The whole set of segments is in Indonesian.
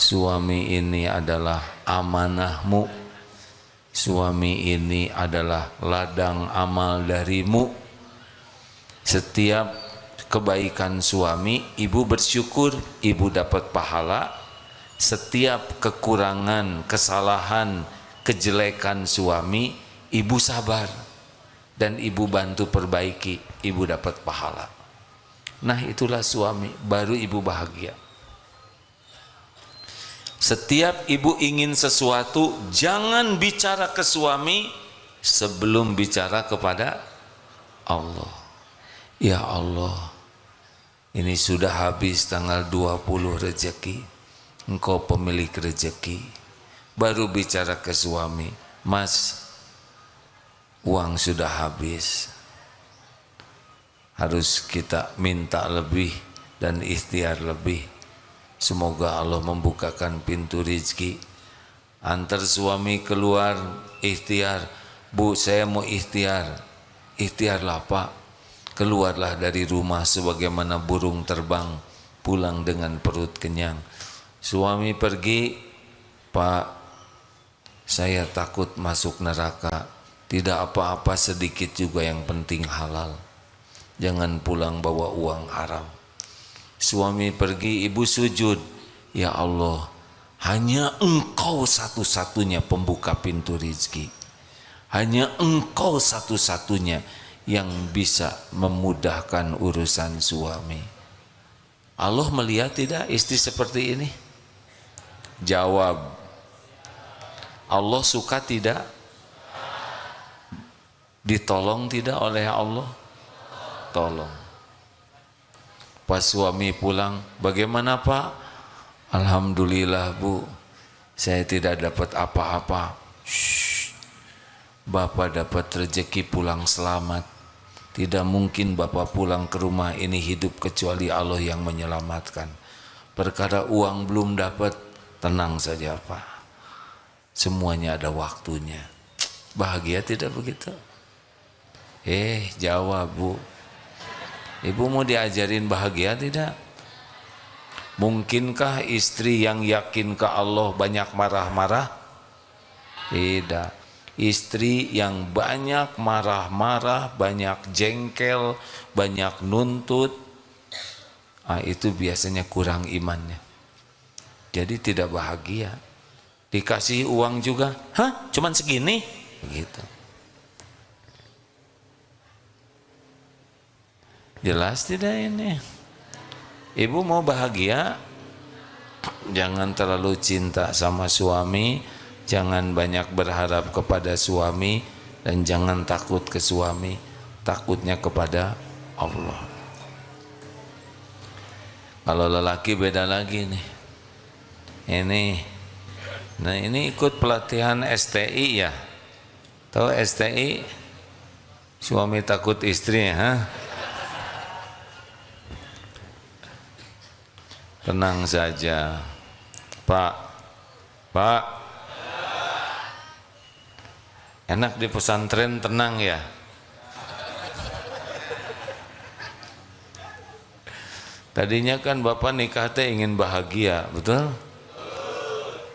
suami ini adalah amanahmu, suami ini adalah ladang amal darimu. Setiap kebaikan suami, ibu bersyukur, ibu dapat pahala. Setiap kekurangan, kesalahan, kejelekan suami, ibu sabar dan ibu bantu perbaiki, ibu dapat pahala. Nah, itulah suami, baru ibu bahagia. Setiap ibu ingin sesuatu, jangan bicara ke suami sebelum bicara kepada Allah. Ya Allah, ini sudah habis tanggal 20 rezeki, engkau pemilik rezeki. Baru bicara ke suami, Mas, uang sudah habis, harus kita minta lebih dan ikhtiar lebih. Semoga Allah membukakan pintu rezeki. Antar suami keluar, ikhtiar, Bu, saya mau ikhtiar. Ikhtiarlah Pak, keluarlah dari rumah sebagaimana burung terbang, pulang dengan perut kenyang. Suami pergi, Pak, saya takut masuk neraka. Tidak apa-apa, sedikit juga yang penting halal. Jangan pulang bawa uang haram. Suami pergi, ibu sujud. Ya Allah, hanya engkau satu-satunya pembuka pintu rezeki. Hanya engkau satu-satunya yang bisa memudahkan urusan suami. Allah melihat tidak istri seperti ini? Jawab. Allah suka tidak? Ditolong tidak oleh Allah? Tolong. Pas suami pulang, bagaimana Pak? Alhamdulillah Bu, saya tidak dapat apa-apa. Bapak dapat rezeki pulang selamat. Tidak mungkin Bapak pulang ke rumah ini hidup kecuali Allah yang menyelamatkan. Perkara uang belum dapat, tenang saja Pak, semuanya ada waktunya. Bahagia tidak begitu? Jawab Bu. Ibu mau diajarin bahagia tidak? Mungkinkah istri yang yakin ke Allah banyak marah-marah? Tidak. Istri yang banyak marah-marah, banyak jengkel, banyak nuntut, itu biasanya kurang imannya. Jadi tidak bahagia. Dikasih uang juga, hah? Cuman segini? Begitu. Jelas tidak ini? Ibu mau bahagia, jangan terlalu cinta sama suami, jangan banyak berharap kepada suami, dan jangan takut ke suami, takutnya kepada Allah. Kalau lelaki beda lagi nih. Ini ikut pelatihan STI ya. Tahu STI? Suami takut istri, Tenang saja, Pak. Enak di pesantren tenang ya. Tadinya kan Bapak nikah teh ingin bahagia, betul?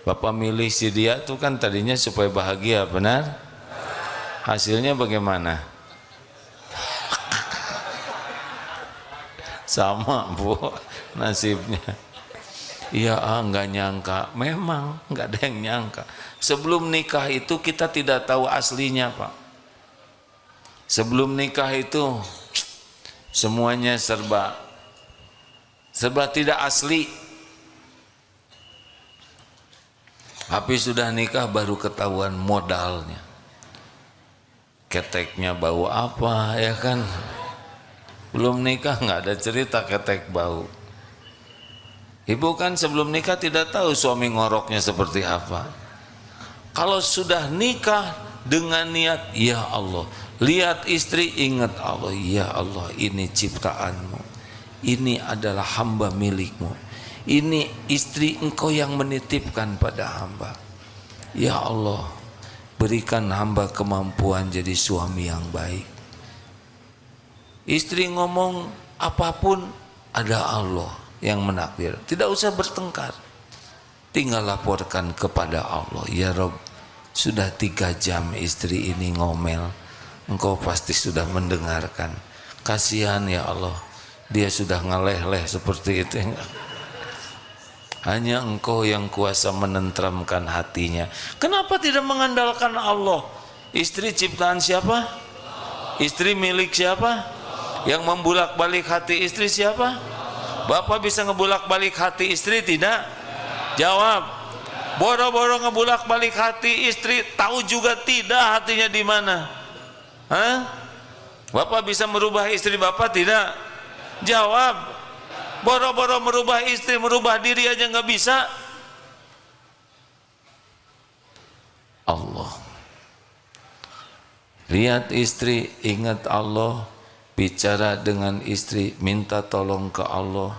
Bapak milih si dia tuh kan tadinya supaya bahagia, benar? Hasilnya bagaimana? Sama Bu, nasibnya. Iya, enggak nyangka. Memang enggak ada yang nyangka. Sebelum nikah itu kita tidak tahu aslinya Pak. Sebelum nikah itu semuanya serba tidak asli. Tapi sudah nikah baru ketahuan modalnya. Keteknya bau apa ya kan? Belum nikah nggak ada cerita ketek bau. Ibu kan sebelum nikah tidak tahu suami ngoroknya seperti apa. Kalau sudah nikah dengan niat, ya Allah, lihat istri ingat Allah, ya Allah, ini ciptaanmu, ini adalah hamba milikmu, ini istri engkau yang menitipkan pada hamba. Ya Allah, berikan hamba kemampuan jadi suami yang baik. Istri ngomong apapun, ada Allah yang menakdir. Tidak usah bertengkar. tinggal laporkan kepada Allah, ya Rob, sudah 3 jam istri ini ngomel, engkau pasti sudah mendengarkan. Kasihan ya Allah, dia sudah ngeleh-leh seperti itu. Hanya engkau yang kuasa menentramkan hatinya. Kenapa tidak mengandalkan Allah? Istri ciptaan siapa? Istri milik siapa? Yang membulak-balik hati istri siapa? Bapak bisa ngebulak-balik hati istri tidak? Jawab. Boro-boro ngebulak-balik hati istri, tahu juga tidak hatinya di mana. Hah? Bapak bisa merubah istri Bapak tidak? Jawab. Boro-boro merubah istri, merubah diri aja nggak bisa. Allah. Lihat istri, ingat Allah. Bicara dengan istri, minta tolong ke Allah.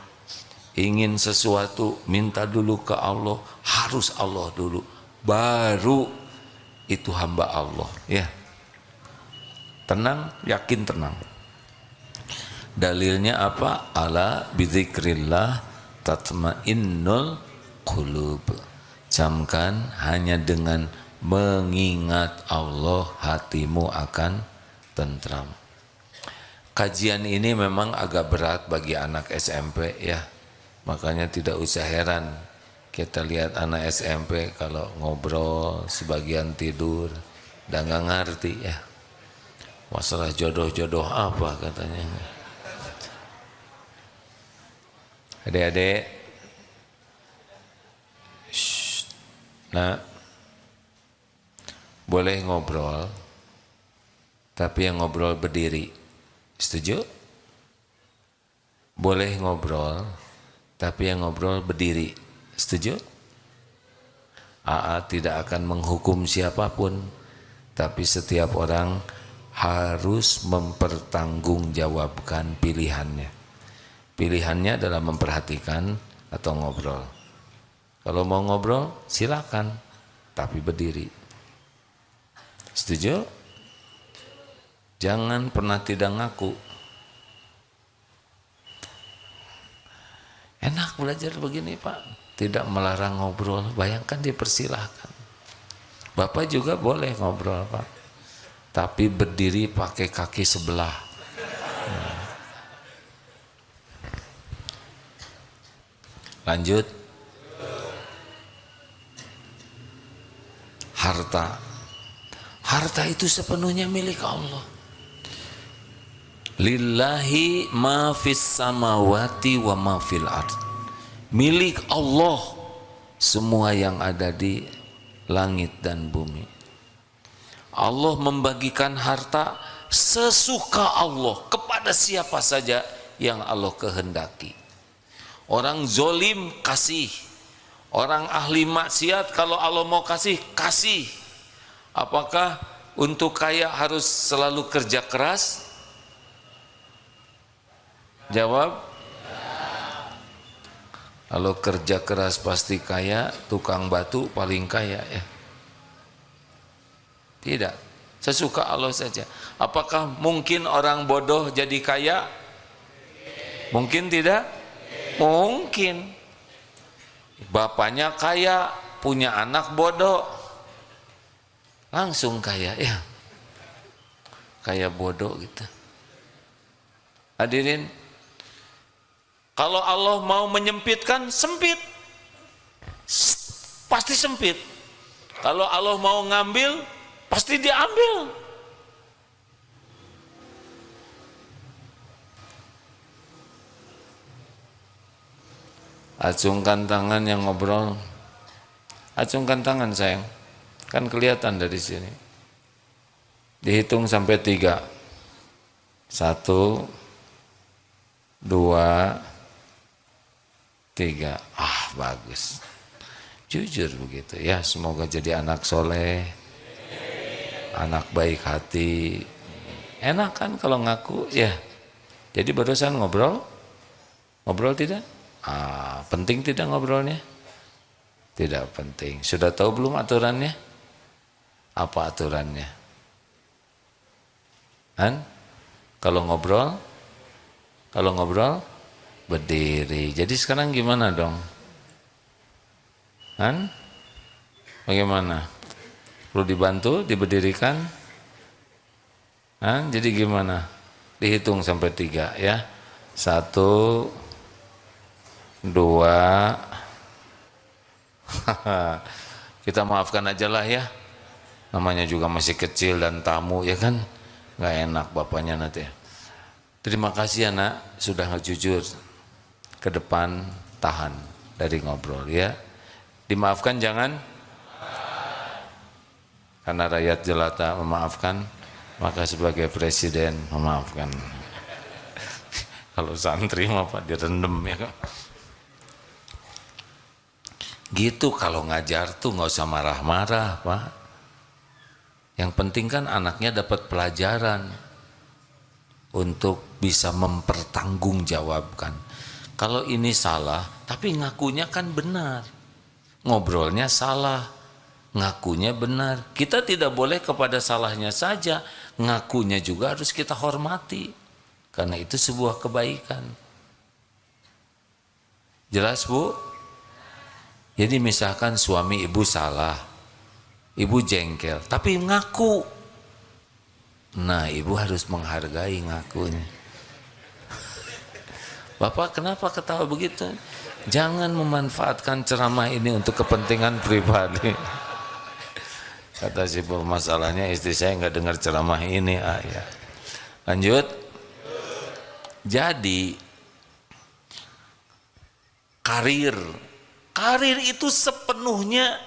Ingin sesuatu, minta dulu ke Allah. Harus Allah dulu, baru itu hamba Allah. Ya, tenang, yakin tenang. Dalilnya apa? Ala bidzikrillah tatmainnul qulub. Camkan, hanya dengan mengingat Allah hatimu akan tentram. Kajian ini memang agak berat bagi anak SMP ya. Makanya tidak usah heran kita lihat anak SMP kalau ngobrol sebagian tidur dan nggak ngerti ya. Masalah jodoh-jodoh apa katanya. Adik-adik, nah, boleh ngobrol, tapi yang ngobrol berdiri. Setuju? Boleh ngobrol, tapi yang ngobrol berdiri. Setuju? AA tidak akan menghukum siapapun, tapi setiap orang harus mempertanggungjawabkan pilihannya. Pilihannya adalah memperhatikan atau ngobrol. Kalau mau ngobrol silakan, tapi berdiri. Setuju? Jangan pernah tidak ngaku. Enak belajar begini Pak, tidak melarang ngobrol, bayangkan dipersilahkan. Bapak juga boleh ngobrol Pak, tapi berdiri pakai kaki sebelah. Lanjut. Harta. Harta itu sepenuhnya milik Allah. Lillahi ma fis samawati wa ma fil ard. Milik Allah semua yang ada di langit dan bumi. Allah membagikan harta sesuka Allah kepada siapa saja yang Allah kehendaki. Orang zolim kasih, orang ahli maksiat kalau Allah mau kasih, kasih. Apakah untuk kaya harus selalu kerja keras? Jawab. Kalau kerja keras pasti kaya, tukang batu paling kaya ya. Tidak, sesuka Allah saja. Apakah mungkin orang bodoh jadi kaya? Mungkin tidak? Mungkin. Bapaknya kaya, punya anak bodoh, langsung kaya ya. Kaya bodoh gitu. Hadirin, kalau Allah mau menyempitkan, sempit. Pasti sempit. Kalau Allah mau ngambil, pasti diambil. Acungkan tangan yang ngobrol. Acungkan tangan sayang. Kan kelihatan dari sini. Dihitung sampai 3. 1, 2, 3. Ah, bagus. Jujur begitu ya. Semoga jadi anak soleh, anak baik hati. Enak kan kalau ngaku ya. Jadi barusan ngobrol. Ngobrol tidak? Penting tidak ngobrolnya? Tidak penting. Sudah tahu belum aturannya? Apa aturannya? Kan? Kalau ngobrol berdiri. Jadi sekarang gimana dong? Kan? Bagaimana? Perlu dibantu, diberdirikan? Kan? Jadi gimana? Dihitung sampai 3 ya. 1, 2. Kita maafkan aja lah ya. Namanya juga masih kecil dan tamu ya kan. Nggak enak bapaknya nanti. Terima kasih anak sudah jujur. Ke depan tahan dari ngobrol ya. Dimaafkan jangan. Karena rakyat jelata memaafkan, maka sebagai presiden memaafkan. Kalau santri mah Pak direndam ya kan. Gitu kalau ngajar tuh nggak usah marah-marah Pak. Yang penting kan anaknya dapat pelajaran untuk bisa mempertanggungjawabkan. Kalau ini salah, tapi ngakunya kan benar. Ngobrolnya salah, ngakunya benar. Kita tidak boleh kepada salahnya saja, ngakunya juga harus kita hormati. Karena itu sebuah kebaikan. Jelas Bu? Jadi misalkan suami ibu salah, ibu jengkel, tapi ngaku. Nah, ibu harus menghargai ngakunya. Bapak kenapa ketawa begitu? Jangan memanfaatkan ceramah ini untuk kepentingan pribadi. Kata si masalahnya istri saya nggak dengar ceramah ini. Ya. Lanjut. Jadi karir itu sepenuhnya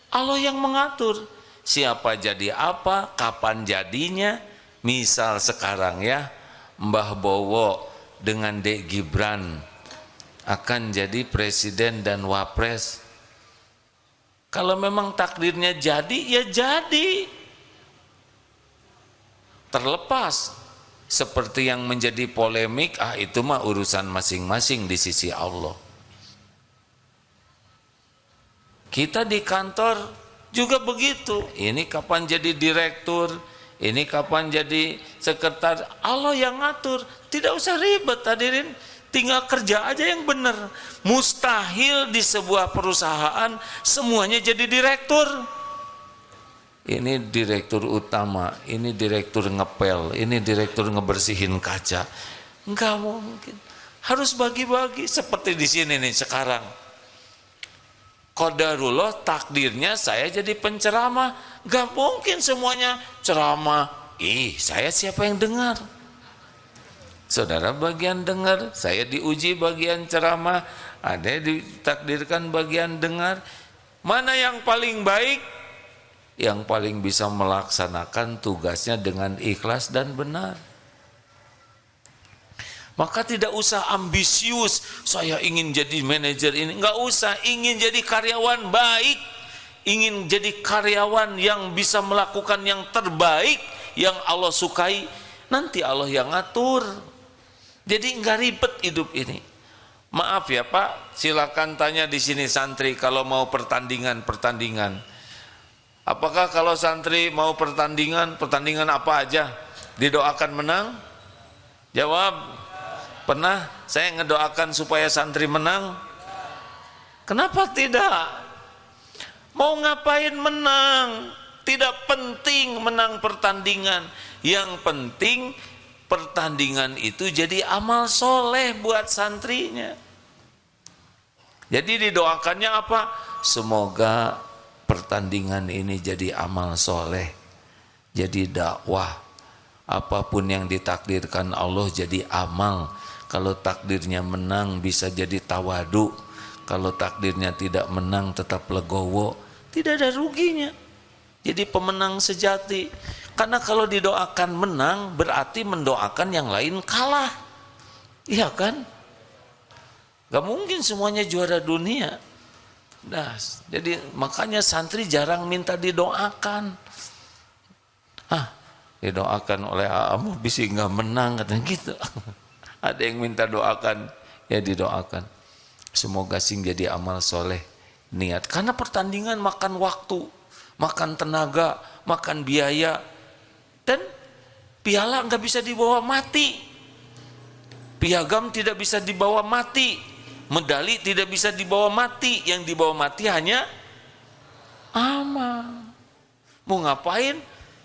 Allah yang mengatur. Siapa jadi apa, kapan jadinya. Misal sekarang ya, Mbah Bowo dengan Dek Gibran akan jadi presiden dan wapres. Kalau memang takdirnya jadi, ya jadi. Terlepas seperti yang menjadi polemik, itu mah urusan masing-masing di sisi Allah. Kita di kantor juga begitu. Ini kapan jadi direktur, ini kapan jadi sekretaris, Allah yang ngatur. Tidak usah ribet hadirin, tinggal kerja aja yang benar. Mustahil di sebuah perusahaan semuanya jadi direktur. Ini direktur utama, ini direktur ngepel, ini direktur ngebersihin kaca. Enggak mungkin. Harus bagi-bagi seperti di sini nih sekarang. Qadarullah takdirnya saya jadi penceramah. Enggak mungkin semuanya ceramah. Saya siapa yang dengar? Saudara bagian dengar, saya diuji bagian ceramah, ada ditakdirkan bagian dengar. Mana yang paling baik? Yang paling bisa melaksanakan tugasnya dengan ikhlas dan benar. Maka tidak usah ambisius, saya ingin jadi manajer ini, enggak usah. Ingin jadi karyawan baik, ingin jadi karyawan yang bisa melakukan yang terbaik, yang Allah sukai, nanti Allah yang ngatur. Jadi enggak ribet hidup ini. Maaf ya Pak, silakan tanya di sini santri kalau mau pertandingan. Apakah kalau santri mau pertandingan apa aja didoakan menang? Jawab. Pernah saya ngedoakan supaya santri menang? Kenapa tidak? Mau ngapain menang? Tidak penting menang pertandingan. Yang penting pertandingan itu jadi amal soleh buat santrinya. Jadi didoakannya apa? Semoga pertandingan ini jadi amal soleh, jadi dakwah. Apapun yang ditakdirkan Allah jadi amal. Kalau takdirnya menang bisa jadi tawadu. Kalau takdirnya tidak menang tetap legowo. Tidak ada ruginya. Jadi pemenang sejati. Karena kalau didoakan menang berarti mendoakan yang lain kalah. Iya kan? Gak mungkin semuanya juara dunia. Nah, jadi makanya santri jarang minta didoakan. Didoakan oleh Aamu bisa nggak menang katanya gitu. Ada yang minta doakan, ya didoakan. Semoga sing jadi amal soleh niat. Karena pertandingan makan waktu, makan tenaga, makan biaya, dan piala nggak bisa dibawa mati, piagam tidak bisa dibawa mati, medali tidak bisa dibawa mati. Yang dibawa mati hanya Amal. Mau ngapain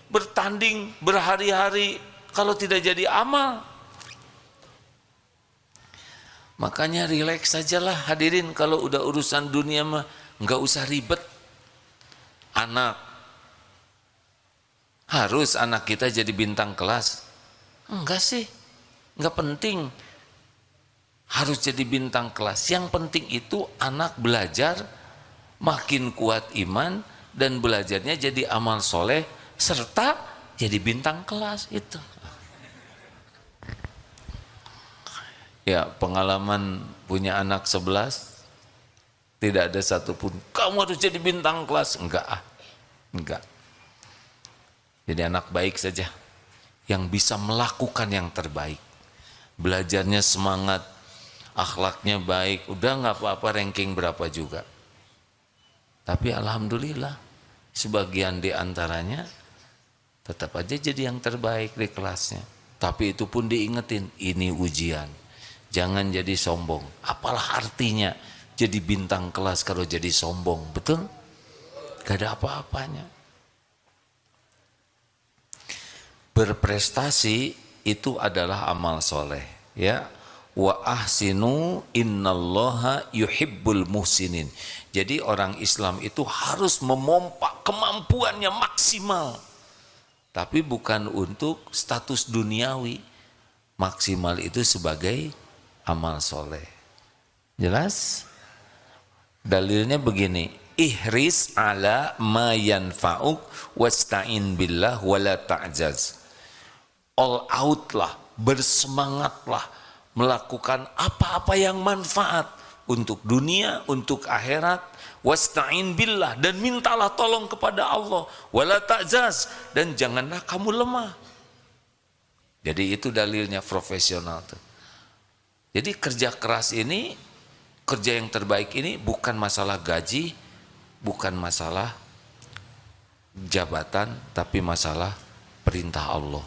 bertanding berhari-hari kalau tidak jadi amal? Makanya rileks sajalah hadirin, kalau udah urusan dunia mah nggak usah ribet. Anak, harus anak kita jadi bintang kelas? Enggak sih, enggak penting harus jadi bintang kelas. Yang penting itu anak belajar makin kuat iman dan belajarnya jadi amal soleh serta jadi bintang kelas itu. Ya, pengalaman punya anak 11, tidak ada satupun kamu harus jadi bintang kelas. Enggak. Jadi anak baik saja yang bisa melakukan yang terbaik. Belajarnya semangat, akhlaknya baik, udah nggak apa-apa ranking berapa juga. Tapi alhamdulillah sebagian di antaranya tetap aja jadi yang terbaik di kelasnya. Tapi itu pun diingetin, ini ujian. Jangan jadi sombong. Apalah artinya jadi bintang kelas kalau jadi sombong, betul? Gak ada apa-apanya. Berprestasi itu adalah amal soleh, ya. Wa ahsinu innallaha yuhibbul muhsinin. Jadi orang Islam itu harus memompa kemampuannya maksimal, tapi bukan untuk status duniawi. Maksimal itu sebagai amal soleh. Jelas? Dalilnya begini, ihris ala ma yanfa'uk wasta'in billah wala ta'jaz. All out lah, bersemangatlah melakukan apa-apa yang manfaat untuk dunia, untuk akhirat. Wasta'in billah, dan mintalah tolong kepada Allah. Wala ta'jaz, dan janganlah kamu lemah. Jadi itu dalilnya profesional tuh. Jadi kerja keras ini, kerja yang terbaik ini bukan masalah gaji, bukan masalah jabatan, tapi masalah perintah Allah.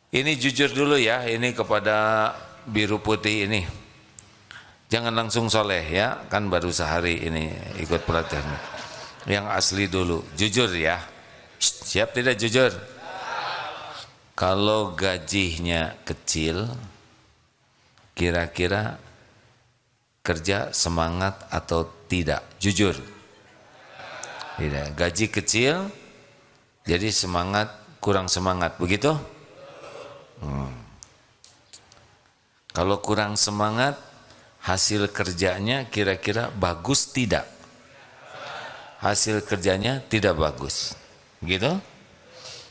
Ini jujur dulu ya, ini kepada biru putih ini. Jangan langsung soleh ya, kan baru sehari ini ikut pelatihan. Yang asli dulu, jujur ya. Siap tidak jujur? Kalau gajinya kecil, kira-kira kerja semangat atau tidak? Jujur. Tidak. Gaji kecil, jadi semangat kurang semangat, begitu? Kalau kurang semangat, hasil kerjanya kira-kira bagus tidak? Hasil kerjanya tidak bagus, gitu?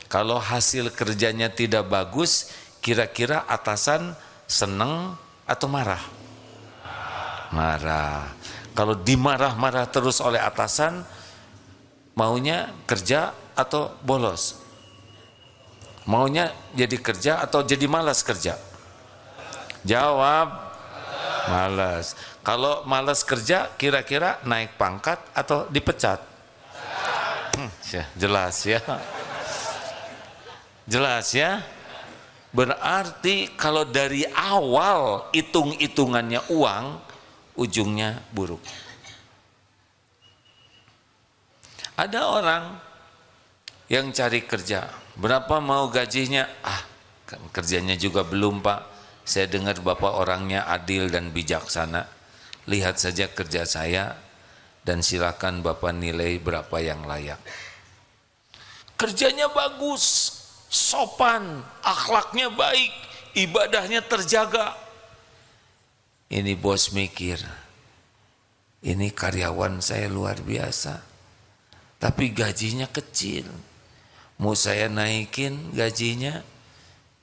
Kalau hasil kerjanya tidak bagus, kira-kira atasan senang atau marah? Marah. Kalau dimarah-marah terus oleh atasan, maunya kerja atau bolos? Maunya jadi kerja atau jadi malas kerja? Jawab, malas. Kalau malas kerja, kira-kira naik pangkat atau dipecat? Jelas ya. Jelas ya. Berarti kalau dari awal hitung-hitungannya uang, ujungnya buruk. Ada orang yang cari kerja, berapa mau gajinya? Kerjanya juga belum Pak. Saya dengar Bapak orangnya adil dan bijaksana. Lihat saja kerja saya dan silakan Bapak nilai berapa yang layak. Kerjanya bagus, sopan, akhlaknya baik, ibadahnya terjaga. Ini bos mikir, ini karyawan saya luar biasa, tapi gajinya kecil. Mau saya naikin gajinya,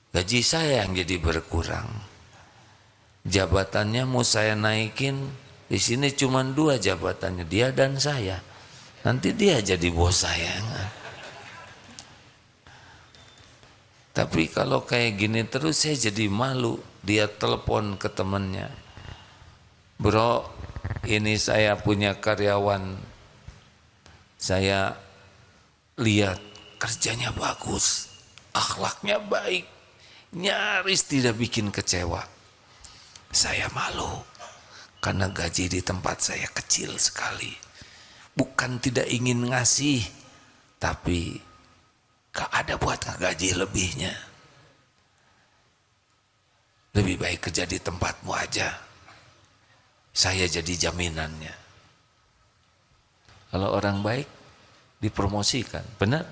gaji saya yang jadi berkurang. Jabatannya mau saya naikin, di sini cuma 2 jabatannya, dia dan saya. Nanti dia jadi bos saya. Tapi kalau kayak gini terus saya jadi malu. Dia telepon ke temannya, bro, ini saya punya karyawan, saya lihat kerjanya bagus, akhlaknya baik, nyaris tidak bikin kecewa. Saya malu karena gaji di tempat saya kecil sekali. bukan tidak ingin ngasih, tapi gak ada buat gaji lebihnya. Lebih baik kerja di tempatmu aja, saya jadi jaminannya. Kalau orang baik dipromosikan, benar?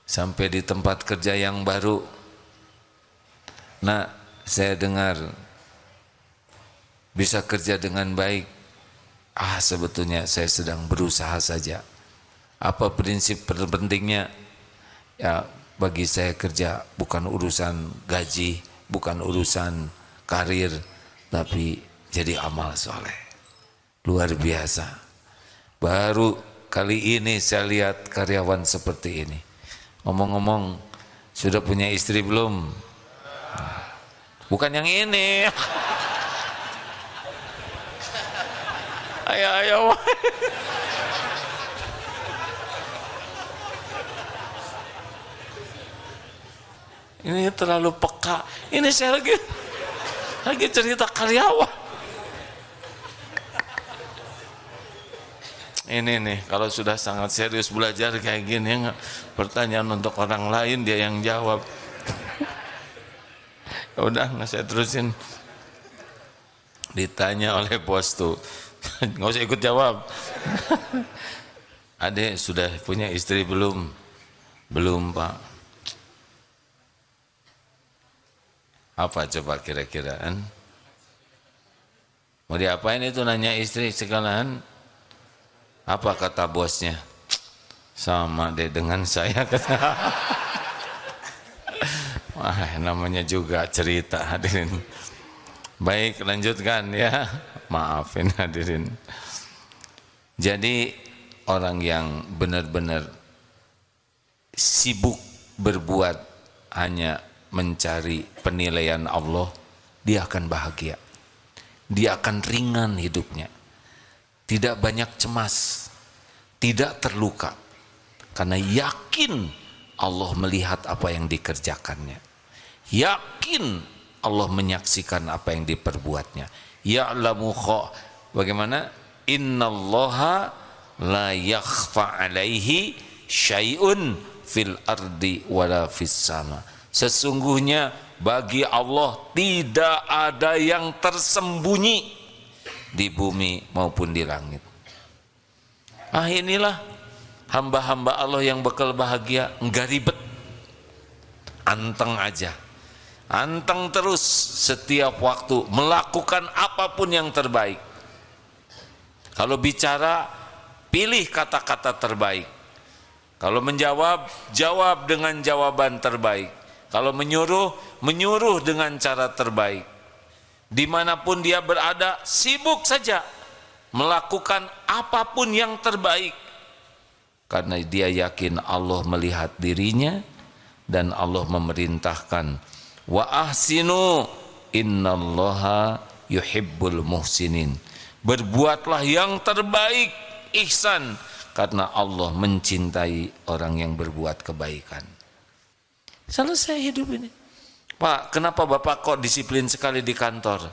Sampai di tempat kerja yang baru, nah saya dengar bisa kerja dengan baik. Sebetulnya saya sedang berusaha saja. Apa prinsip terpentingnya? Ya, bagi saya kerja bukan urusan gaji, bukan urusan karir, tapi jadi amal soleh. Luar biasa. Baru kali ini saya lihat karyawan seperti ini. Ngomong-ngomong, sudah punya istri belum? Bukan yang ini. Ayo. Ini terlalu peka. Ini saya lagi cerita karyawan. Ini nih, kalau sudah sangat serius belajar kayak gini, pertanyaan untuk orang lain dia yang jawab. Ya udah, nggak saya terusin. Ditanya oleh bos tuh, nggak usah ikut jawab. Adek sudah punya istri belum? Belum, Pak. Apa coba kira-kiraan? Mau diapain itu nanya istri sekalian? Apa kata bosnya? Sama deh dengan saya, kata. Wah, namanya juga cerita, hadirin. Baik, lanjutkan ya. Maafin hadirin. Jadi orang yang benar-benar sibuk berbuat hanya mencari penilaian Allah, dia akan bahagia. Dia akan ringan hidupnya. Tidak banyak cemas, tidak terluka, karena yakin Allah melihat apa yang dikerjakannya, yakin Allah menyaksikan apa yang diperbuatnya. Ya'lamu bagaimana? Innallaha la yakhfa alaihi syai'un fil ardi wala fis sama. Sesungguhnya bagi Allah tidak ada yang tersembunyi di bumi maupun di langit. Inilah hamba-hamba Allah yang bakal bahagia, enggak ribet, anteng aja, anteng terus setiap waktu melakukan apapun yang terbaik. Kalau bicara, pilih kata-kata terbaik. Kalau menjawab, jawab dengan jawaban terbaik. Kalau menyuruh, menyuruh dengan cara terbaik. Dimanapun dia berada, sibuk saja melakukan apapun yang terbaik, karena dia yakin Allah melihat dirinya dan Allah memerintahkan, wa ahsinu innallaha yuhibbul muhsinin. Berbuatlah yang terbaik, ihsan, karena Allah mencintai orang yang berbuat kebaikan. Selesai hidup ini. Pak, kenapa Bapak kok disiplin sekali di kantor?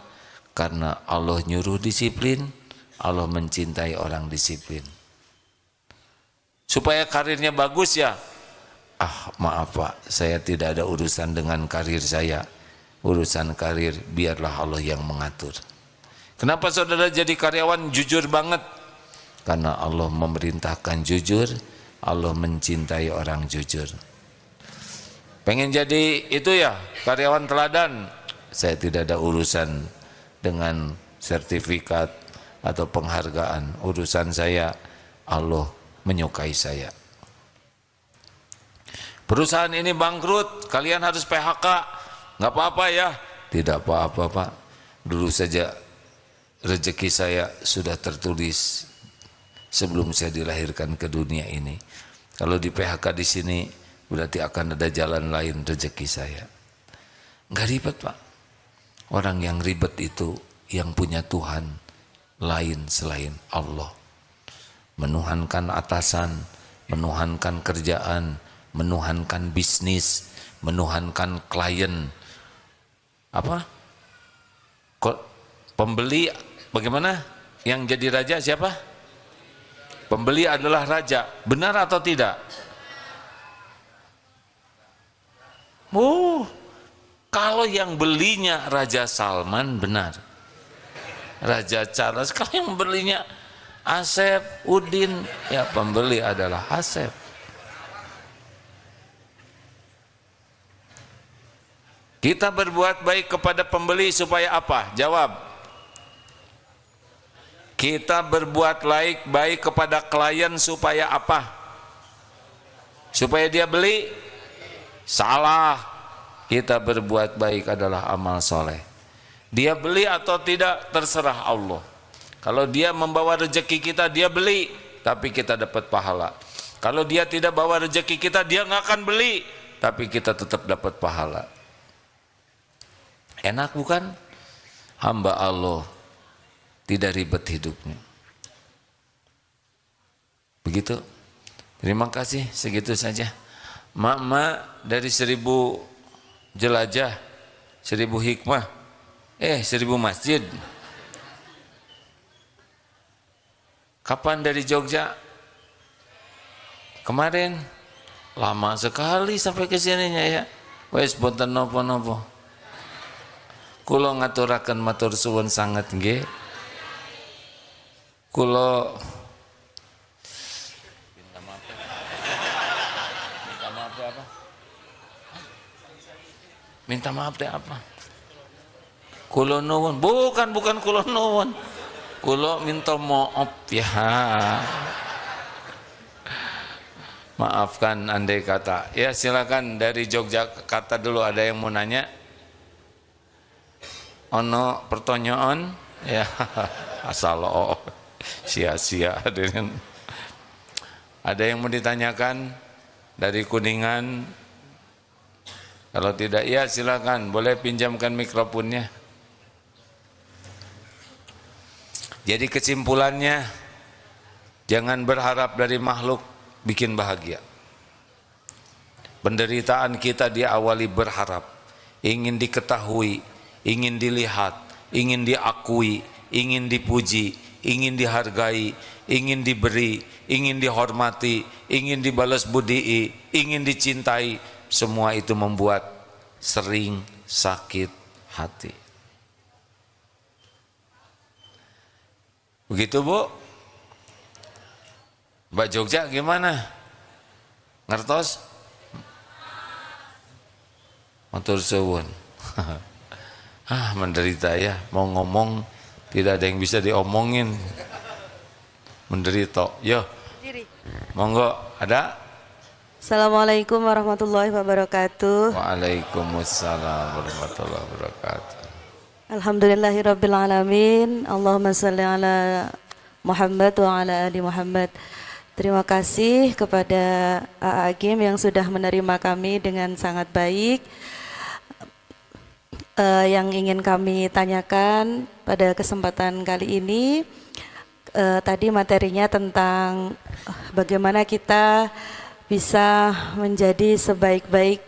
Karena Allah nyuruh disiplin, Allah mencintai orang disiplin. Supaya karirnya bagus ya? Maaf Pak, saya tidak ada urusan dengan karir saya. Urusan karir biarlah Allah yang mengatur. Kenapa saudara jadi karyawan jujur banget? Karena Allah memerintahkan jujur, Allah mencintai orang jujur. Pengen jadi itu ya, karyawan teladan, saya tidak ada urusan dengan sertifikat atau penghargaan. Urusan saya, Allah menyukai saya. Perusahaan ini bangkrut, kalian harus PHK. Nggak apa-apa ya? Tidak apa-apa Pak. Dulu saja rezeki saya sudah tertulis sebelum saya dilahirkan ke dunia ini. Kalau di PHK di sini, berarti akan ada jalan lain rezeki saya. Enggak ribet Pak. Orang yang ribet itu yang punya Tuhan lain selain Allah. Menuhankan atasan, menuhankan kerjaan, menuhankan bisnis, menuhankan klien. Apa? Pembeli bagaimana? Yang jadi raja siapa? Pembeli adalah raja. Benar atau tidak? Oh, kalau yang belinya Raja Salman benar. Raja Charles. Kalau yang belinya Asep, Udin, ya pembeli adalah Asep. Kita berbuat baik kepada pembeli supaya apa? Jawab. Kita berbuat baik kepada klien supaya apa? Supaya dia beli? Salah. Kita berbuat baik adalah amal soleh. Dia beli atau tidak terserah Allah. Kalau dia membawa rezeki kita, dia beli, tapi kita dapat pahala. Kalau dia tidak bawa rezeki kita, dia nggak akan beli, tapi kita tetap dapat pahala. Enak bukan? Hamba Allah tidak ribet hidupnya. Begitu. Terima kasih, segitu saja. Mak dari 1000 jelajah, 1000 hikmah, 1000 masjid. Kapan dari Jogja? Kemarin. Lama sekali sampai ke sininya ya. Wes boten nopo-nopo. Kula ngaturaken matur suwun sanget nggih. Kula minta maaf apa? Minta maaf teh apa? Kula nuwun, bukan kula nuwun. Kula minta maaf ya. Maafkan andai kata. Ya silakan dari Yogyakarta dulu, ada yang mau nanya? Ono pertanyaan? Ya asal sia-sia hadirin. Ada yang mau ditanyakan dari Kuningan? Kalau tidak ya silakan, boleh pinjamkan mikrofonnya. Jadi kesimpulannya, jangan berharap dari makhluk bikin bahagia. Penderitaan kita diawali berharap, ingin diketahui, ingin dilihat, ingin diakui, ingin dipuji, ingin dihargai, ingin diberi, ingin dihormati, ingin dibalas budi, ingin dicintai. Semua itu membuat sering sakit hati. Begitu Bu? Mbak Jogja gimana? Ngertos? Matur suwun. Menderita ya, mau ngomong tidak ada yang bisa diomongin. Menderita. Yo. Monggo, ada? Assalamualaikum warahmatullahi wabarakatuh. Waalaikumsalam warahmatullahi wabarakatuh. Alhamdulillahirabbil alamin. Allahumma shalli ala Muhammad wa ala ali Muhammad. Terima kasih kepada AA Agim yang sudah menerima kami dengan sangat baik. Yang ingin kami tanyakan pada kesempatan kali ini, tadi materinya tentang bagaimana kita bisa menjadi sebaik-baik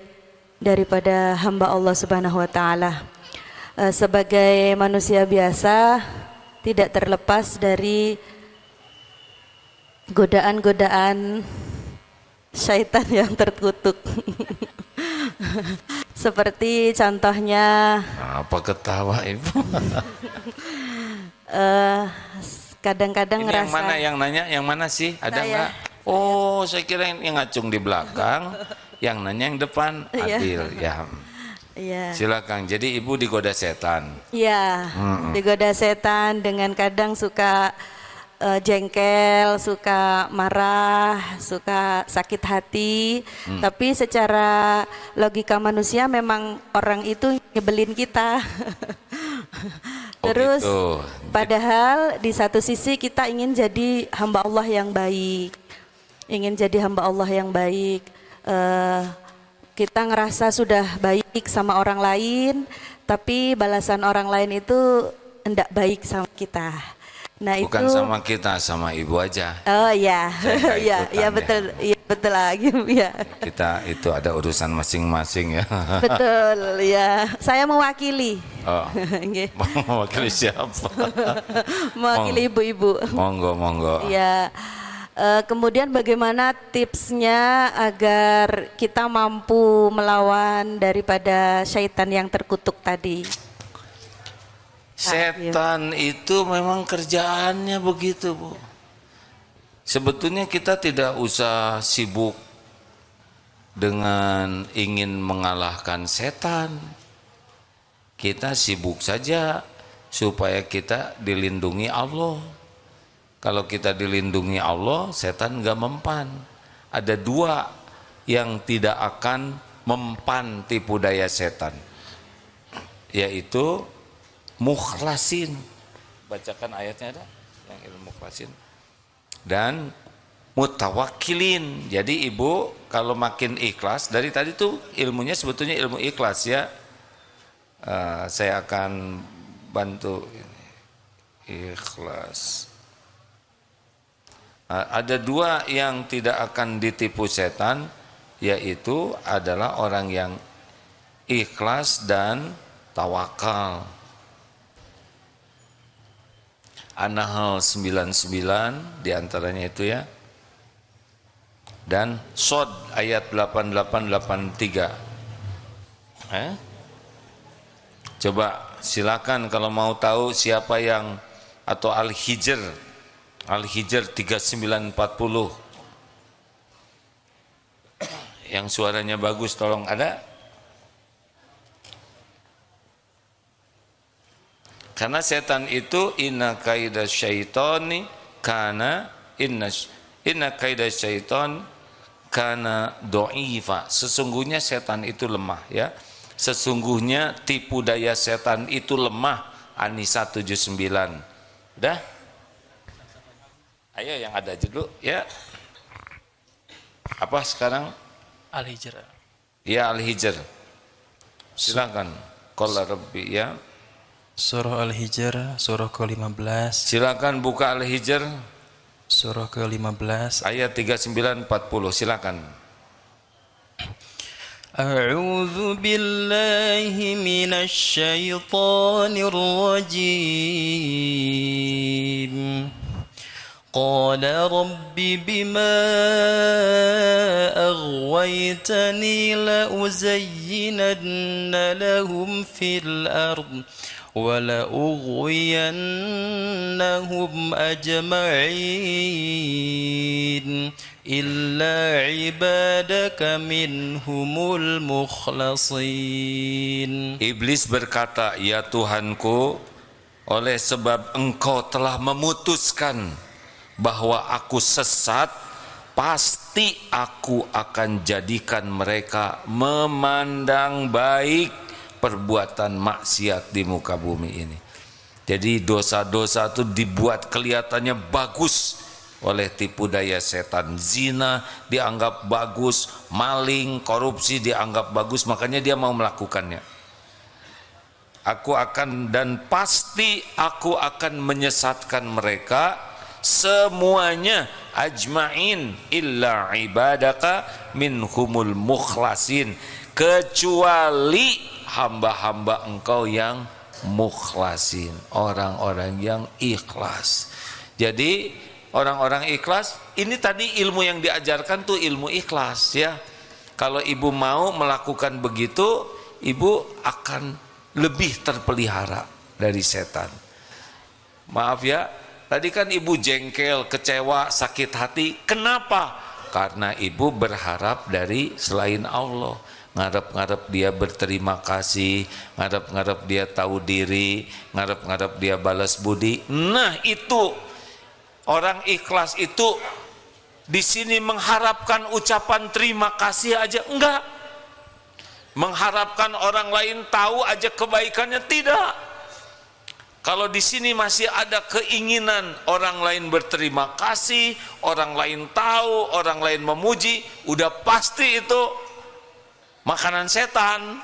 daripada hamba Allah Subhanahu wa taala. Sebagai manusia biasa tidak terlepas dari godaan-godaan syaitan yang terkutuk. Seperti contohnya, apa ketawa Ibu? Kadang-kadang ini ngerasa, yang mana yang nanya, yang mana sih? Ada enggak? Oh, saya kira yang ngacung di belakang, yang nanya yang depan. Adil ya. Iya. Silakan. Jadi Ibu digoda setan. Iya, digoda setan dengan kadang suka jengkel, suka marah, suka sakit hati. Tapi secara logika manusia memang orang itu nyebelin kita. Terus gitu. Padahal di satu sisi kita ingin jadi hamba Allah yang baik. Ingin jadi hamba Allah yang baik. Kita ngerasa sudah baik sama orang lain, tapi balasan orang lain itu enggak baik sama kita. Nah, bukan itu sama kita, sama Ibu aja. Oh iya, iya betul, iya betul lagi ya. Kita itu ada urusan masing-masing ya. Betul ya. Saya mewakili. Oh. Mewakili siapa? Mewakili ibu-ibu. Monggo. Ya. Kemudian bagaimana tipsnya agar kita mampu melawan daripada syaitan yang terkutuk tadi? Setan itu memang kerjaannya begitu, Bu. Sebetulnya kita tidak usah sibuk dengan ingin mengalahkan setan. Kita sibuk saja supaya kita dilindungi Allah. Kalau kita dilindungi Allah, setan gak mempan. Ada dua yang tidak akan mempan tipu daya setan, yaitu mukhlasin. Bacakan ayatnya ada yang ilmu mukhlasin. Dan mutawakkilin. Jadi ibu kalau makin ikhlas, dari tadi tuh ilmunya sebetulnya ilmu ikhlas ya. Saya akan bantu ini. Ikhlas. Ada dua yang tidak akan ditipu setan, yaitu adalah orang yang ikhlas dan tawakal. An-Nahl 99 diantaranya itu ya. Dan Shod ayat 8883. Coba silakan kalau mau tahu siapa yang, atau Al-Hijr 3940 yang suaranya bagus, tolong ada. Karena setan itu inna kaidah syaitani kana inna kaidah syaitan kana do'ifa. Sesungguhnya setan itu lemah ya. Sesungguhnya tipu daya setan itu lemah. An-Nisa 79. Udah? Ayo yang ada aja dulu ya. Apa sekarang? Al-Hijr. Ya Al-Hijr. Silakan. Qala Rabbi ya. Surah Al-Hijr, surah ke-15. Silakan buka Al-Hijr. Surah ke-15. Ayat 3940. Silakan. A'udzu billahi minasy syaithanir rajim. Qala rabbi bima aghwaytani la uzayyinanna lahum fil ardh wa la ughwiyannahum ajma'in illa ibadaka minhumul mukhlasin. Iblis berkata, ya Tuhanku, oleh sebab engkau telah memutuskan bahwa aku sesat, pasti aku akan jadikan mereka memandang baik perbuatan maksiat di muka bumi ini. Jadi dosa-dosa itu dibuat kelihatannya bagus oleh tipu daya setan. Zina dianggap bagus, maling, korupsi dianggap bagus, makanya dia mau melakukannya. Aku akan, dan pasti aku akan menyesatkan mereka semuanya, ajma'in illa ibadaka minhumul mukhlasin, kecuali hamba-hamba engkau yang mukhlasin, orang-orang yang ikhlas. Jadi orang-orang ikhlas, ini tadi ilmu yang diajarkan tuh ilmu ikhlas ya. Kalau ibu mau melakukan begitu, ibu akan lebih terpelihara dari setan. Maaf ya, tadi kan ibu jengkel, kecewa, sakit hati. Kenapa? Karena ibu berharap dari selain Allah. Ngarep-ngarep dia berterima kasih, ngarep-ngarep dia tahu diri, ngarep-ngarep dia balas budi. Nah itu orang ikhlas itu di sini mengharapkan ucapan terima kasih aja enggak, mengharapkan orang lain tahu aja kebaikannya tidak. Kalau di sini masih ada keinginan orang lain berterima kasih, orang lain tahu, orang lain memuji, udah pasti itu makanan setan.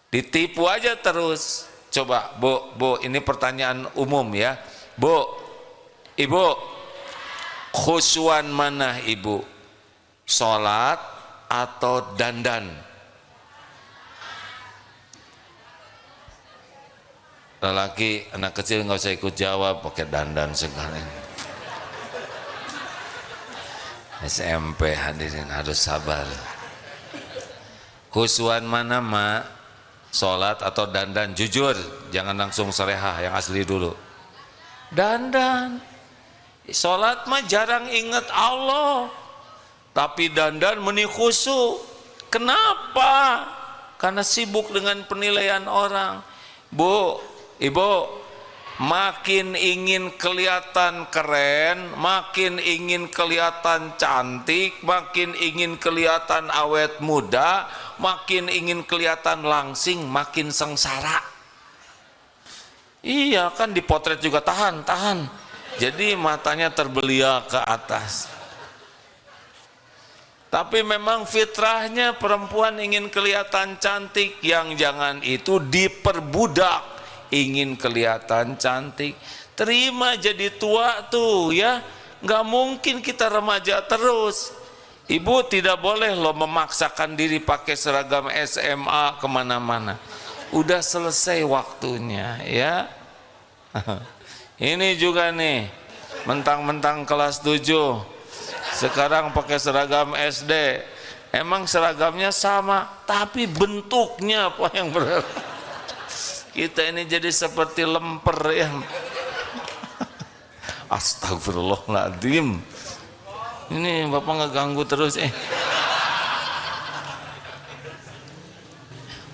Ditipu aja terus. Coba Bu, ini pertanyaan umum ya. Bu, Ibu, khusyuan mana Ibu? Sholat atau dandan? Lelaki, anak kecil nggak usah ikut jawab, pakai dandan sekarang. SMP hadirin harus sabar. Khusuan mana mak? Sholat atau dandan? Jujur, jangan langsung serehah, yang asli dulu. Dandan. Sholat mah jarang ingat Allah, tapi dandan meni khusyuk. Kenapa? Karena sibuk dengan penilaian orang. Bu, ibu, makin ingin kelihatan keren, makin ingin kelihatan cantik, makin ingin kelihatan awet muda, makin ingin kelihatan langsing, makin sengsara. Iya kan, dipotret juga tahan. Jadi matanya terbeliak ke atas. Tapi memang fitrahnya perempuan ingin kelihatan cantik, yang jangan itu diperbudak, ingin kelihatan cantik. Terima jadi tua tuh ya, nggak mungkin kita remaja terus. Ibu tidak boleh loh memaksakan diri pakai seragam SMA kemana-mana. Udah selesai waktunya ya. Ini juga nih, mentang-mentang kelas 7 sekarang pakai seragam SD. Emang seragamnya sama, tapi bentuknya apa yang berbeda. Kita ini jadi seperti lemper ya. Astagfirullahaladzim. Ini bapak ngeganggu terus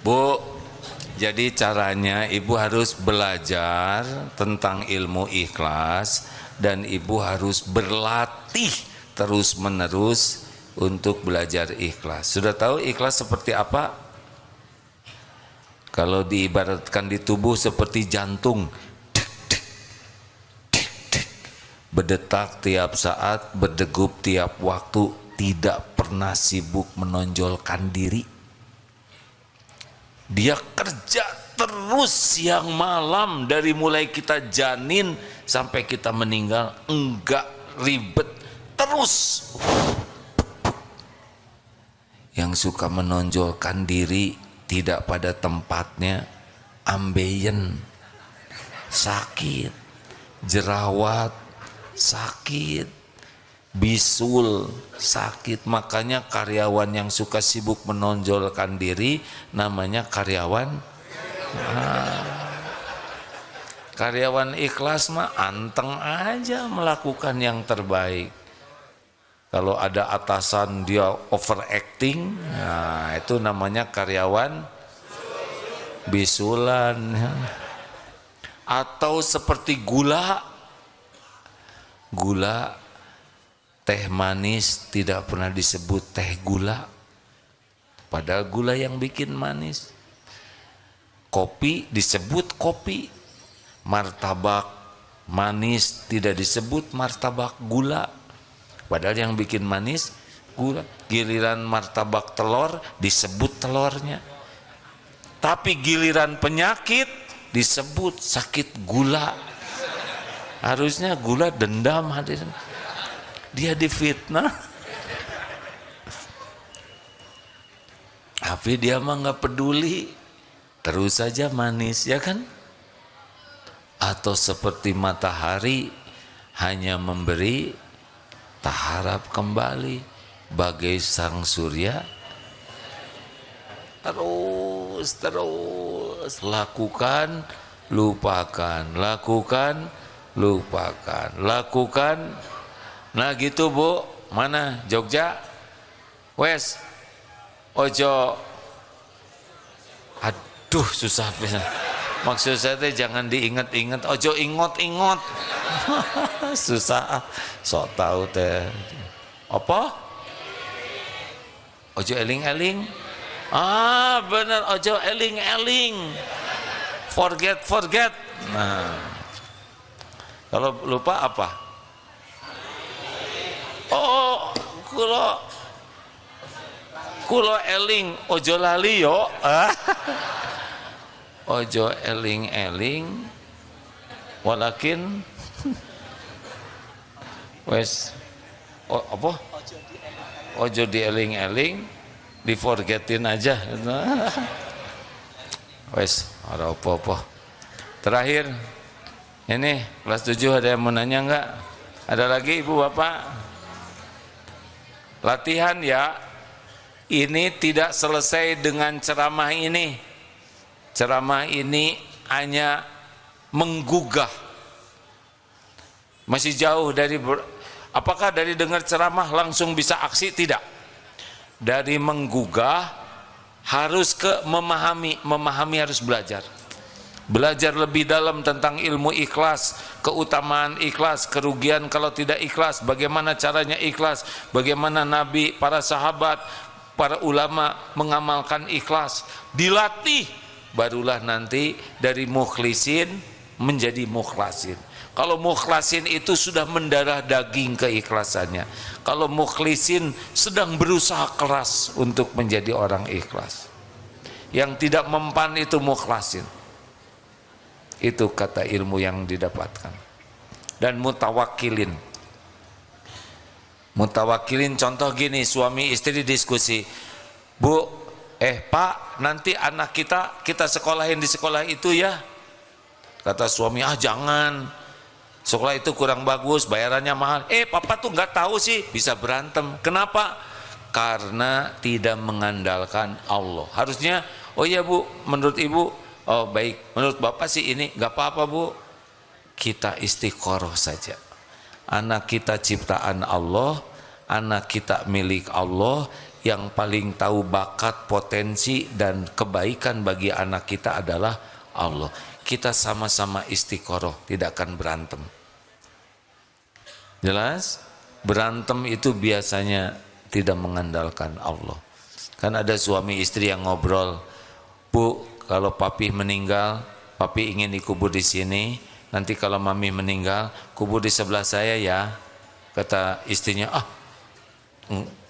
Bu, jadi caranya ibu harus belajar tentang ilmu ikhlas, dan ibu harus berlatih terus menerus untuk belajar ikhlas. Sudah tahu ikhlas seperti apa? Kalau diibaratkan di tubuh seperti jantung, berdetak tiap saat, berdegup tiap waktu, tidak pernah sibuk menonjolkan diri. Dia kerja terus siang malam, dari mulai kita janin sampai kita meninggal, enggak ribet, terus. Yang suka menonjolkan diri tidak pada tempatnya, ambeien, sakit, jerawat, sakit, bisul, sakit. Makanya karyawan yang suka sibuk menonjolkan diri namanya karyawan. Karyawan ikhlas mah anteng aja melakukan yang terbaik. Kalau ada atasan dia overacting, nah itu namanya karyawan bisulan. Atau seperti gula, teh manis tidak pernah disebut teh gula, padahal gula yang bikin manis. Kopi disebut kopi, martabak manis tidak disebut martabak gula, padahal yang bikin manis gula. Giliran martabak telur disebut telurnya, tapi giliran penyakit disebut sakit gula. Harusnya gula dendam hadirin, dia difitnah. Tapi dia mah nggak peduli, terus saja manis ya kan. Atau seperti matahari, hanya memberi, tak harap kembali, bagai sang surya. Terus lakukan, lupakan, lakukan, lupakan, lakukan. Nah gitu Bu. Mana Jogja? Wes ojo, aduh susah pisan. Maksud saya teh jangan diingat-ingat, ojo ingot-ingot. Susah, sok tahu teh. Apa? Ojo eling-eling. Ah bener, ojo eling-eling. Forget. Nah, kalau lupa apa? Oh, kulo eling, ojo lali yo. Ojo eling-eling, walakin wes apa? Ojo dieling-eling, diforgetin aja. Wes, ada apa-apa. Terakhir, ini kelas 7 ada yang mau nanya enggak? Ada lagi ibu bapak? Latihan ya. Ini tidak selesai dengan ceramah ini. Ceramah ini hanya menggugah. Masih jauh dari apakah dari dengar ceramah langsung bisa aksi? Tidak. Dari menggugah harus ke memahami. Memahami harus belajar. Belajar lebih dalam tentang ilmu ikhlas, keutamaan ikhlas, kerugian kalau tidak ikhlas, bagaimana caranya ikhlas, bagaimana Nabi, para sahabat, para ulama mengamalkan ikhlas. Dilatih, barulah nanti dari mukhlisin menjadi mukhlasin. Kalau mukhlasin itu sudah mendarah daging keikhlasannya. Kalau mukhlisin sedang berusaha keras untuk menjadi orang ikhlas. Yang tidak mempan itu mukhlasin. Itu kata ilmu yang didapatkan. Dan mutawakilin. Mutawakilin contoh gini, suami istri diskusi. Bu, Pak, nanti anak kita sekolahin di sekolah itu ya. Kata suami, jangan. Sekolah itu kurang bagus, bayarannya mahal. Papa tuh nggak tahu sih, bisa berantem. Kenapa? Karena tidak mengandalkan Allah. Harusnya, oh iya Bu, menurut Ibu, oh baik, menurut Bapak sih ini gak apa-apa Bu. Kita istiqoroh saja. Anak kita ciptaan Allah, anak kita milik Allah. Yang paling tahu bakat, potensi dan kebaikan bagi anak kita adalah Allah. Kita sama-sama istiqoroh, tidak akan berantem. Jelas? Berantem itu biasanya tidak mengandalkan Allah. Kan ada suami istri yang ngobrol, Bu, kalau papi meninggal, papi ingin dikubur di sini. Nanti kalau mami meninggal, kubur di sebelah saya ya. Kata istrinya,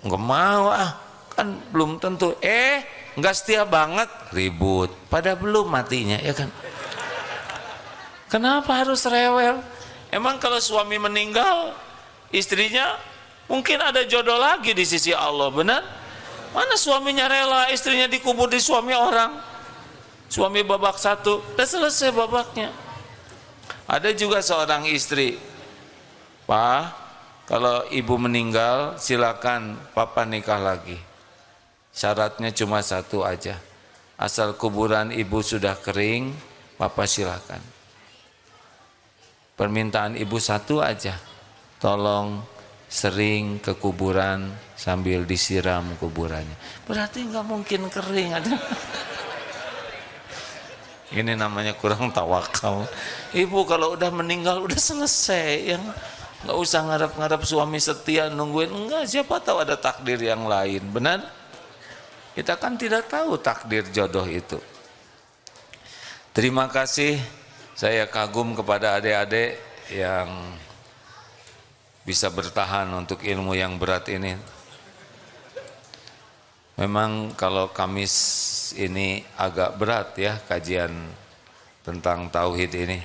enggak mau kan belum tentu. Enggak setia banget, ribut. Pada belum matinya, ya kan? Kenapa harus rewel? Emang kalau suami meninggal, istrinya mungkin ada jodoh lagi di sisi Allah, benar? Mana suaminya rela istrinya dikubur di suami orang? Suami babak satu, udah selesai babaknya. Ada juga seorang istri, Pak, kalau ibu meninggal silakan papa nikah lagi. Syaratnya cuma satu aja, asal kuburan ibu sudah kering, papa silakan. Permintaan ibu satu aja, tolong sering ke kuburan sambil disiram kuburannya. Berarti nggak mungkin kering ada. Ini namanya kurang tawakal. Ibu kalau udah meninggal udah selesai, yang nggak usah ngarep-ngarep suami setia nungguin. Enggak, siapa tahu ada takdir yang lain, benar? Kita kan tidak tahu takdir jodoh itu. Terima kasih, saya kagum kepada adik-adik yang bisa bertahan untuk ilmu yang berat ini. Memang kalau Kamis ini agak berat ya kajian tentang tauhid ini.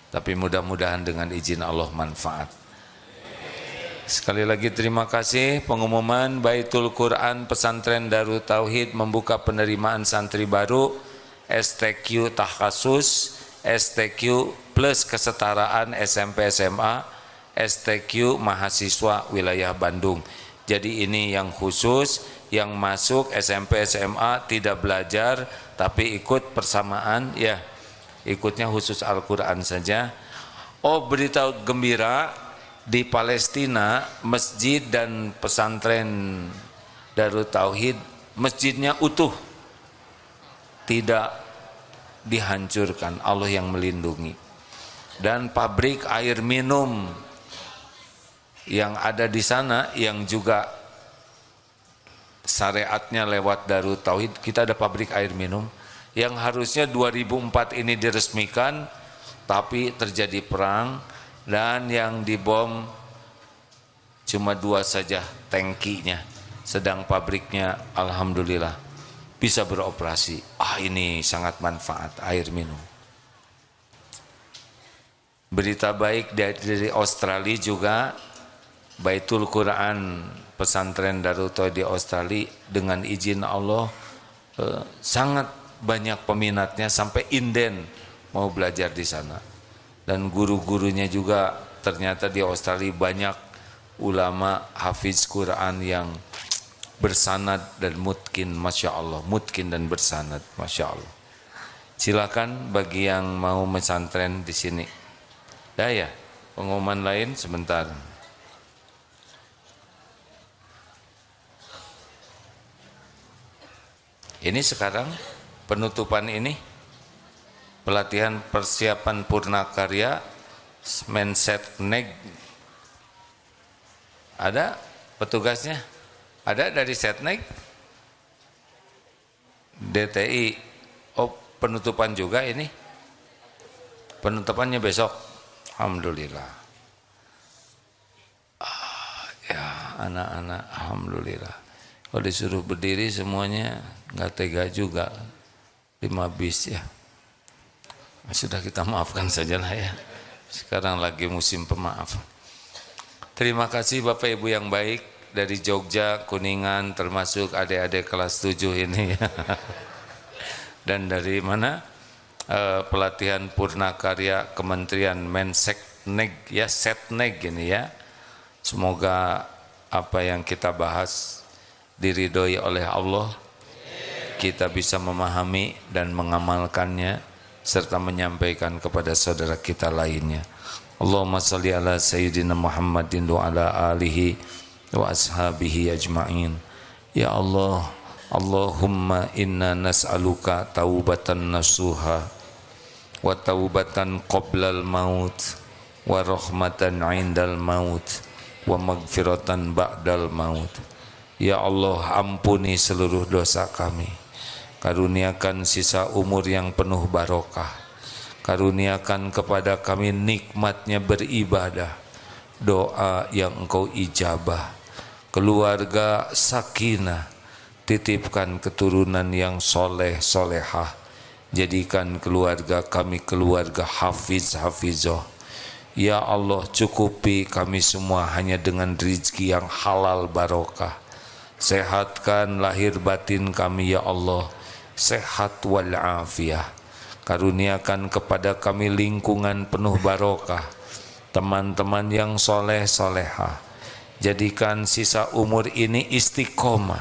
Tapi mudah-mudahan dengan izin Allah manfaat. Sekali lagi terima kasih. Pengumuman Baitul Quran Pesantren Darut Tauhid membuka penerimaan santri baru STQ Takhasus, STQ plus kesetaraan SMP SMA, STQ mahasiswa wilayah Bandung. Jadi ini yang khusus, yang masuk SMP SMA tidak belajar tapi ikut persamaan ya, ikutnya khusus Al-Quran saja. Oh, berita gembira, di Palestina masjid dan pesantren Darut Tauhid masjidnya utuh, tidak dihancurkan, Allah yang melindungi. Dan pabrik air minum yang ada di sana yang juga syariatnya lewat Darut Tauhid, kita ada pabrik air minum yang harusnya 2004 ini diresmikan, tapi terjadi perang dan yang dibom cuma 2 saja tangkinya, sedang pabriknya alhamdulillah bisa beroperasi. Ini sangat manfaat air minum. Berita baik dari Australia juga, Baitul Quran pesantren Darut Tauhid di Australia dengan izin Allah sangat banyak peminatnya, sampai inden mau belajar di sana. Dan guru-gurunya juga ternyata di Australia banyak ulama hafiz Quran yang bersanad dan mutkin, Masya Allah, mutkin dan bersanad, Masya Allah. Silakan bagi yang mau pesantren di sini. Ya, pengumuman lain sebentar. Ini sekarang penutupan ini pelatihan persiapan Purnakarya Mensetneg. Ada petugasnya? Ada dari Setneg? DTI. Oh, penutupan juga ini? Penutupannya besok. Alhamdulillah. Ya, anak-anak, alhamdulillah. Kalau disuruh berdiri semuanya nggak tega juga. 5 bis ya. Sudah kita maafkan saja lah ya. Sekarang lagi musim pemaaf. Terima kasih Bapak Ibu yang baik dari Jogja, Kuningan, termasuk adik-adik kelas 7 ini. Dan dari mana? Pelatihan Purnakarya Kementerian Mensekneg ya, Setneg ini ya. Semoga apa yang kita bahas diridhoi oleh Allah, kita bisa memahami dan mengamalkannya serta menyampaikan kepada saudara kita lainnya. Allahumma salli ala sayyidina Muhammadin wa ala alihi wa ashabihi ajma'in. Ya Allah, Allahumma inna nas'aluka taubatan nasuha wa taubatan qoblal maut wa rahmatan indal maut wa magfiratan ba'dal maut. Ya Allah, ampuni seluruh dosa kami. Karuniakan sisa umur yang penuh barokah. Karuniakan kepada kami nikmatnya beribadah, doa yang Engkau ijabah, keluarga sakinah, titipkan keturunan yang soleh solehah, jadikan keluarga kami keluarga hafiz hafizah. Ya Allah, cukupi kami semua hanya dengan rezeki yang halal barokah. Sehatkan lahir batin kami ya Allah, sehat wal afiyah. Karuniakan kepada kami lingkungan penuh barokah, teman-teman yang soleh solehah. Jadikan sisa umur ini istiqomah.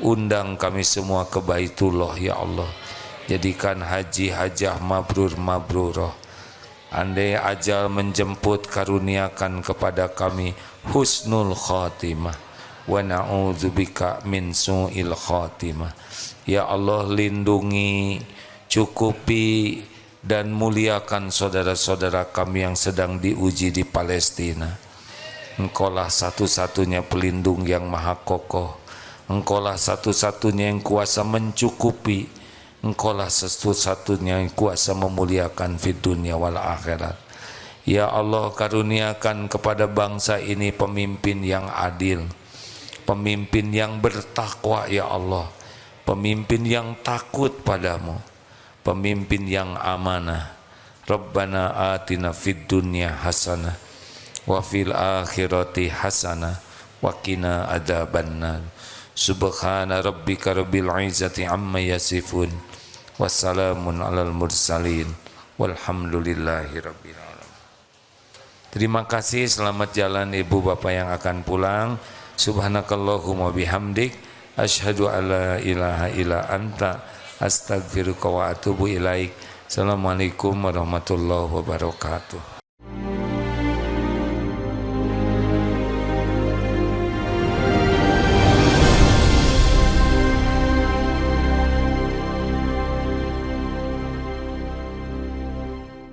Undang kami semua ke Baitullah ya Allah. Jadikan haji hajah mabrur mabruroh. Andai ajal menjemput, karuniakan kepada kami husnul khatimah. Wa na'udzubika min su'il khatimah. Ya Allah, lindungi, cukupi dan muliakan saudara-saudara kami yang sedang diuji di Palestina. Engkaulah satu-satunya pelindung yang maha kokoh. Engkaulah satu-satunya yang kuasa mencukupi. Engkaulah satu-satunya yang kuasa memuliakan fid dunia wal akhirat. Ya Allah, karuniakan kepada bangsa ini pemimpin yang adil, pemimpin yang bertakwa ya Allah, pemimpin yang takut padamu, pemimpin yang amanah. Rabbana atina fid dunya hasanah wa fil akhirati hasanah wa qina adzabannar. Subhana rabbika rabbil izzati amma yasifun, wassalamun alal mursalin, walhamdulillahi rabbil alamin. Terima kasih, selamat jalan ibu bapak yang akan pulang. Subhanakallahumma bihamdik, asyhadu alla ilaha illa anta, astaghfiruka wa atubu ilaik. Assalamualaikum warahmatullahi wabarakatuh.